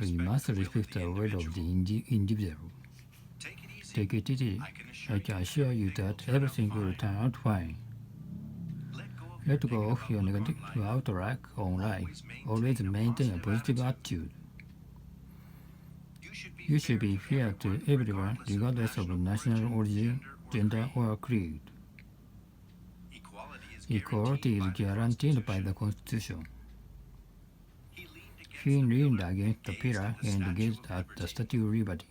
We must respect the will of the individual. Take it easy. I can assure you that everything will turn out fine. Let go of your negative outlook on life. Always maintain a positive attitude. You should be fair to everyone, regardless of national origin, gender, or creed. Equality is guaranteed by the Constitution. He leaned against the pillar and gazed at the Statue of Liberty.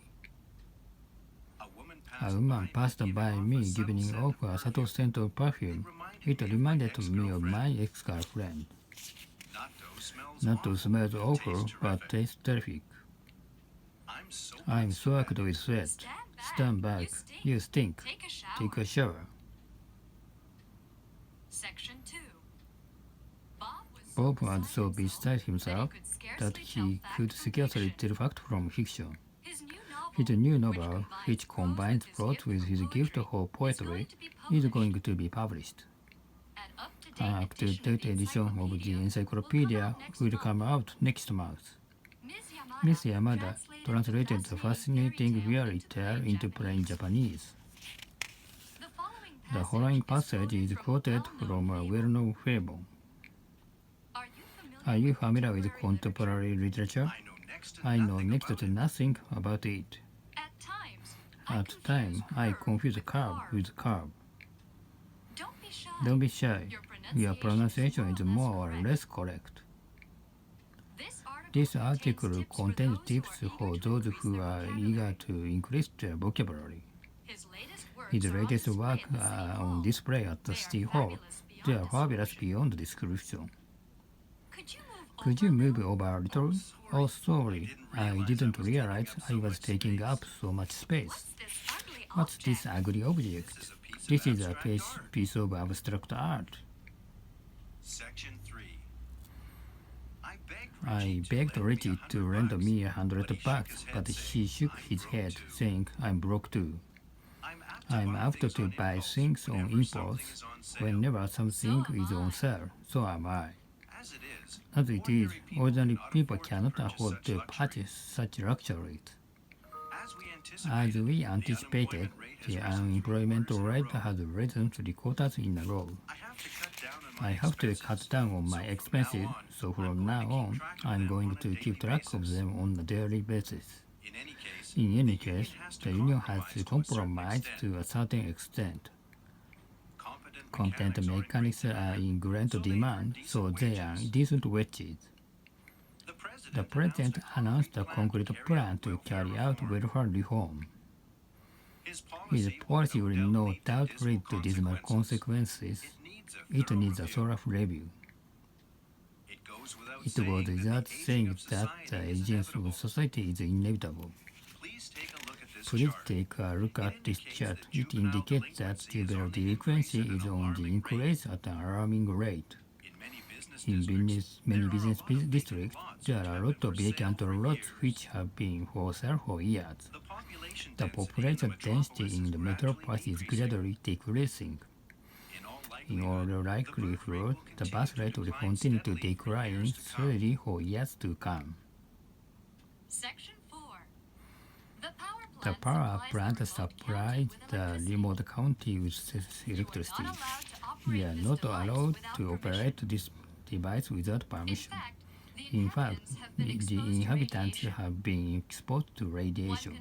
A woman passed by me giving off a subtle scent of perfume. It reminded me of my ex-girlfriend. Not to smell awful, but taste terrific. I'm soaked with sweat. Stand back. You stink. Take a shower. Bob was so beside himself that he could scarcely tell fact from fiction. His new novel, which combines plot with his gift for poetry, is going to be published. An up-to-date edition of the encyclopedia will come out next month. Miss Yamada translated the fascinating fairy tale into plain Japanese. The following passage is quoted from a well-known fable. Are you familiar with contemporary literature? I know next to nothing about it. At times, I confuse curve with curve. Don't be shy. Your pronunciation is more or less correct. This article contains tips for those who are eager to increase their vocabulary. His latest work are on display at the City Hall. They are fabulous beyond description. Could you move over a little? Oh, sorry, I didn't realize I was taking up so much space. What's this ugly object? This is a piece of abstract art. I begged Richie to lend me $100, but he shook his head, saying I'm broke too. I'm apt to buy things on impulse whenever something is on sale, so am I. As it is, ordinary people cannot afford to purchase such luxuries. As we anticipated, the unemployment rate has risen 3 quarters in a row. I have to cut down on my expenses, so from now on, I'm going to keep track of them on a daily basis. In any case, the union has to compromise to a certain extent. Content mechanics are in great demand, so they are decent wages. The President announced a concrete plan to carry out welfare reform. His policy will no doubt lead to dismal consequences. It needs a thorough review. It goes without saying that the agents of society is inevitable. Please take a look at this chart. It indicates that juvenile delinquency is on the increase at an alarming rate. In many business districts, there are a lot of vacant lots which have been for sale for years. The population density in the metropolis is gradually decreasing. In all likelihood, the birth rate will continue to decline slowly for years to come. The power plant supplies the remote county with electricity. We are not allowed to operate this device without permission. In fact, the inhabitants have been exposed to radiation.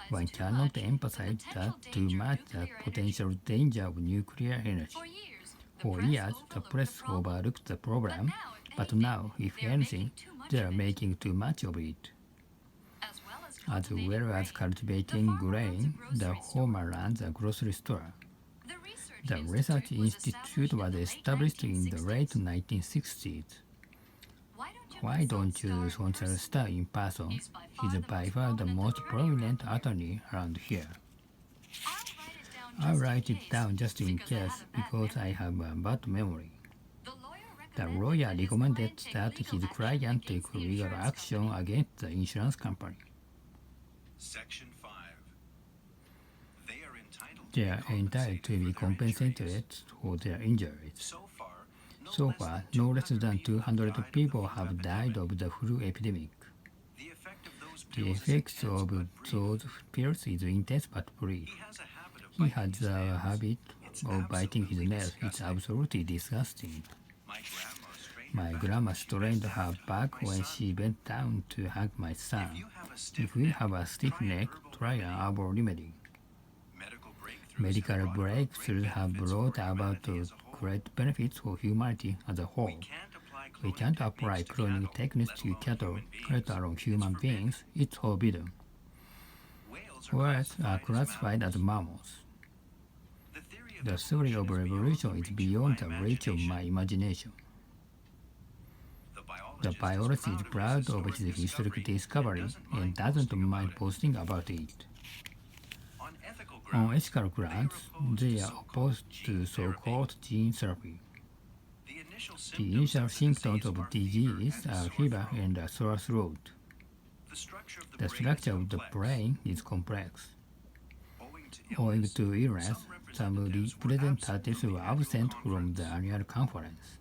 One cannot emphasize that too much the potential danger of nuclear energy. For years, the press overlooked the problem, but now, if anything, they are making too much of it. As well as cultivating grain, the farmer runs a grocery store. The research institute was established in the late 1960s. Why don't you sponsor Star in person? He's by far the most prominent attorney around here. I'll write it down just in case, because I have a bad memory. The lawyer recommended that his client take legal action against the insurance company. They are entitled to be compensated for their injuries. So far, no less than 200 people have died of the flu epidemic. The effects of those pills is intense but brief. He has a habit of biting his nails. It's absolutely disgusting. My grandma strained her back when she bent down to hug my son. If you have a stiff neck, try an herbal remedy. Medical breakthroughs have brought about great benefits for humanity as a whole. We can't apply cloning techniques to cattle, let alone human beings. It's forbidden. Whales are classified as mammals. The theory of evolution is beyond the reach of my imagination. The biologist is proud of his historic discovery and doesn't mind boasting about it. On ethical grounds, they are opposed to so-called gene therapy. The initial symptoms of disease are fever and a sore throat. The structure of the brain is complex. Owing to illness, some representatives were absent from the annual conference.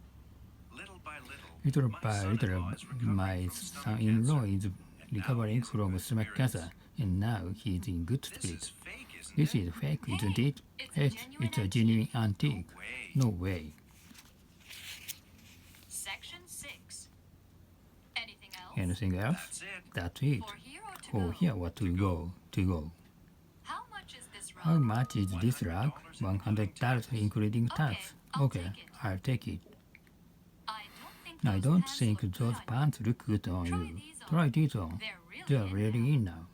Little by little, my son-in-law is recovering from stomach cancer, and now he is in good spirits. This is fake, isn't it? It's a genuine antique. No way. Section 6. Anything else? That's it. For here or to go? How much is this rug? $100 including tax. Okay, I'll take it. I don't think those pants look good on you. Try these on. They're really in now.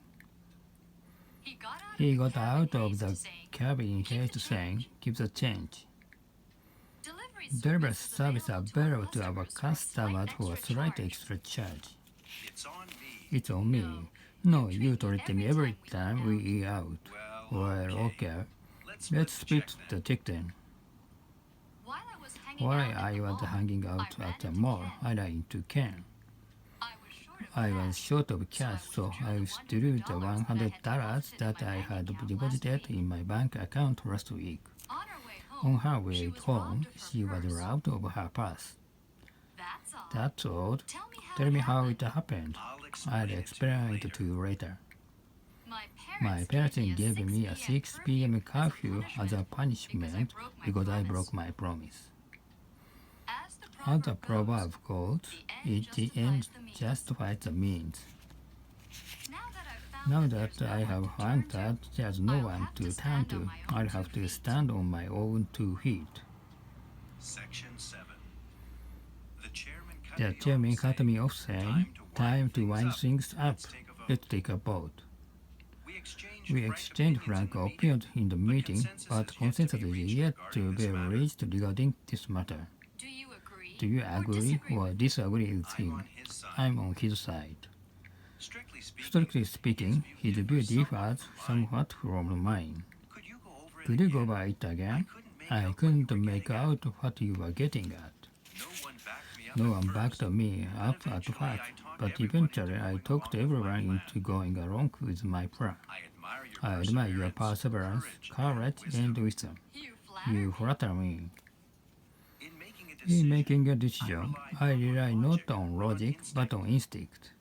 He got out of the cabin in haste saying, "Give the change." Delivery service are better to our customers for a slight extra charge. It's on me. No, you treat me every time we eat out. Well, okay. Let's split the check then. While I was hanging out at the mall, I ran into Ken. I was short of cash, so I withdrew the $100 that I had deposited in my bank account last week. On her way home, she was robbed of her purse. That's odd. Tell me how it happened. I'll explain it to you later. My parents gave me a 6 p.m. curfew as a punishment because I broke my promise. As the proverb goes, the end justifies the means. Now that I have found that there's no one to turn to, I'll have to stand on my own 2 feet. Section 7. The chairman cut me off saying, "Time to wind things up. Let's take a vote." We exchanged frank opinions in the meeting, but consensus is yet to be reached regarding this matter. Do you agree or disagree with him? I'm on his side. Strictly speaking, his view differs somewhat from mine. Could you go over it again? I couldn't make out what you were getting at. No one backed me up at first, but eventually I talked everyone into going along with my plan. I admire your perseverance, courage, and wisdom. You flatter me. In making a decision, I rely not on logic but on instinct.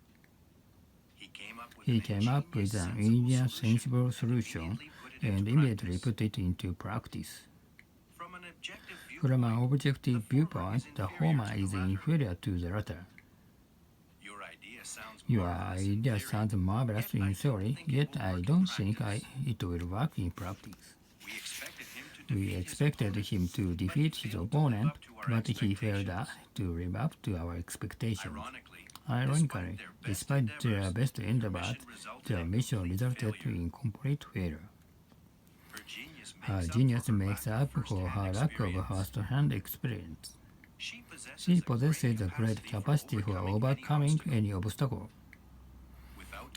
He came up with an ingenious, sensible solution and immediately put it into practice. From an objective viewpoint, the former is inferior to the latter. Your idea sounds marvelous in theory, yet I don't think it will work in practice. We expected him to defeat his opponent, but he failed to live up to our expectations. Ironically, despite their best endeavors, their mission resulted in complete failure. Her genius makes up for her lack of first-hand experience. She possesses a great capacity for overcoming any obstacle.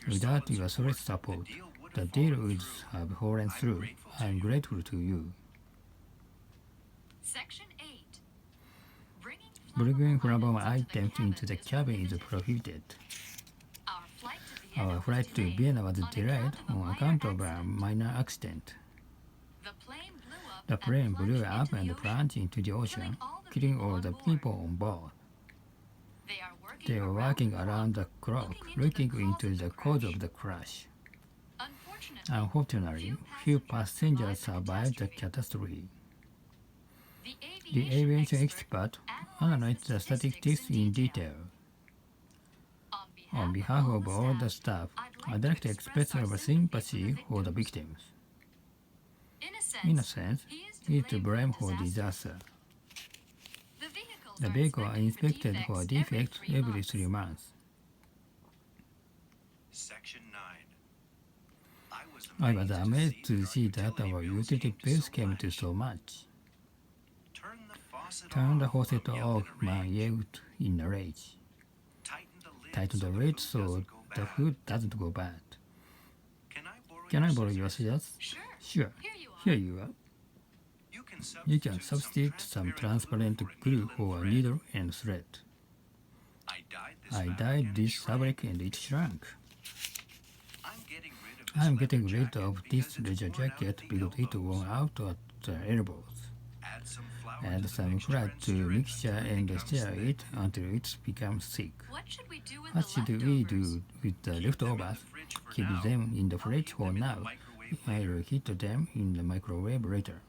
Without your solid support, the deal would have fallen through. I'm grateful to you. Section 8. Bringing flammable items into the cabin is prohibited. Our flight to Vienna was delayed on account of a minor accident. The plane blew up and plunged into the ocean, killing all the people on board. They are working around the clock, looking into the cause of the crash. Unfortunately, few passengers survived the catastrophe. The aviation expert analyzed the statistics in detail. On behalf of all the staff, I'd like to express our sympathy for the victims. In a sense, he is to blame for disaster. The vehicles are inspected for defects every 3 months. Section 9. I was amazed to see that our utility bills came to so much. Turn the faucet off, man yelled in a rage. Tighten the lid so the food doesn't go bad. Can I borrow your scissors? Sure. Here you are. You can substitute some transparent glue for a needle and thread. I dyed this fabric and it shrunk. I'm getting rid of this leather jacket because it wore out at the elbows. Add some flour to mixture and stir it until it becomes thick. What should we do with the leftovers? Keep them in the fridge for now. I'll heat them in the microwave later.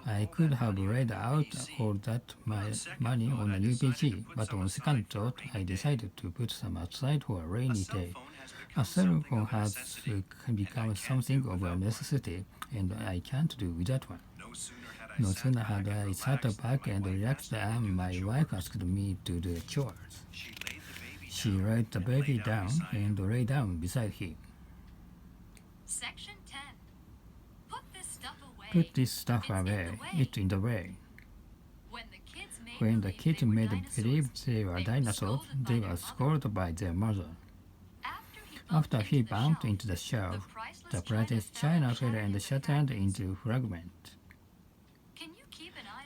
I could have laid out all that money on a new PC, but on second thought, I decided to put some aside for a rainy day. A cell phone has become something of a necessity, and I can't do without one. No sooner had I sat back and relaxed than my wife asked me to do chores. She laid the baby down and lay down beside him. Section 10. Put this stuff away. It's in the way. When the kids made believe they were dinosaurs, they were scolded by their mother. After he bumped into the shelf, the priceless china fell and shattered into fragments.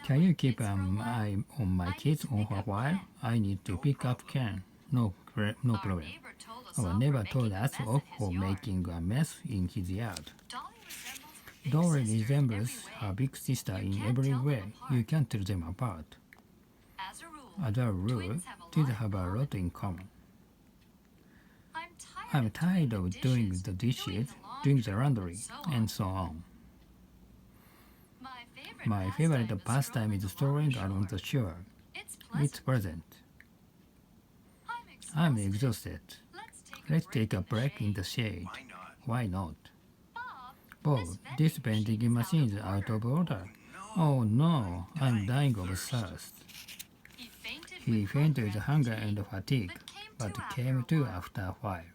Can you keep an eye on my kids for a while? I need to pick up Ken. No problem. Our neighbor told us off for making a mess in his yard. Dolly resembles her big sister in every way. You can't tell them apart. As a rule, twins have a lot in common. I'm tired of doing the dishes, doing the laundry, and so on. My favorite pastime is strolling along the shore. It's pleasant. I'm exhausted. Let's take a break in the shade. Why not? Bob, this vending machine is out of order. Oh no, I'm dying of thirst. He fainted with hunger and fatigue, but came to after a while.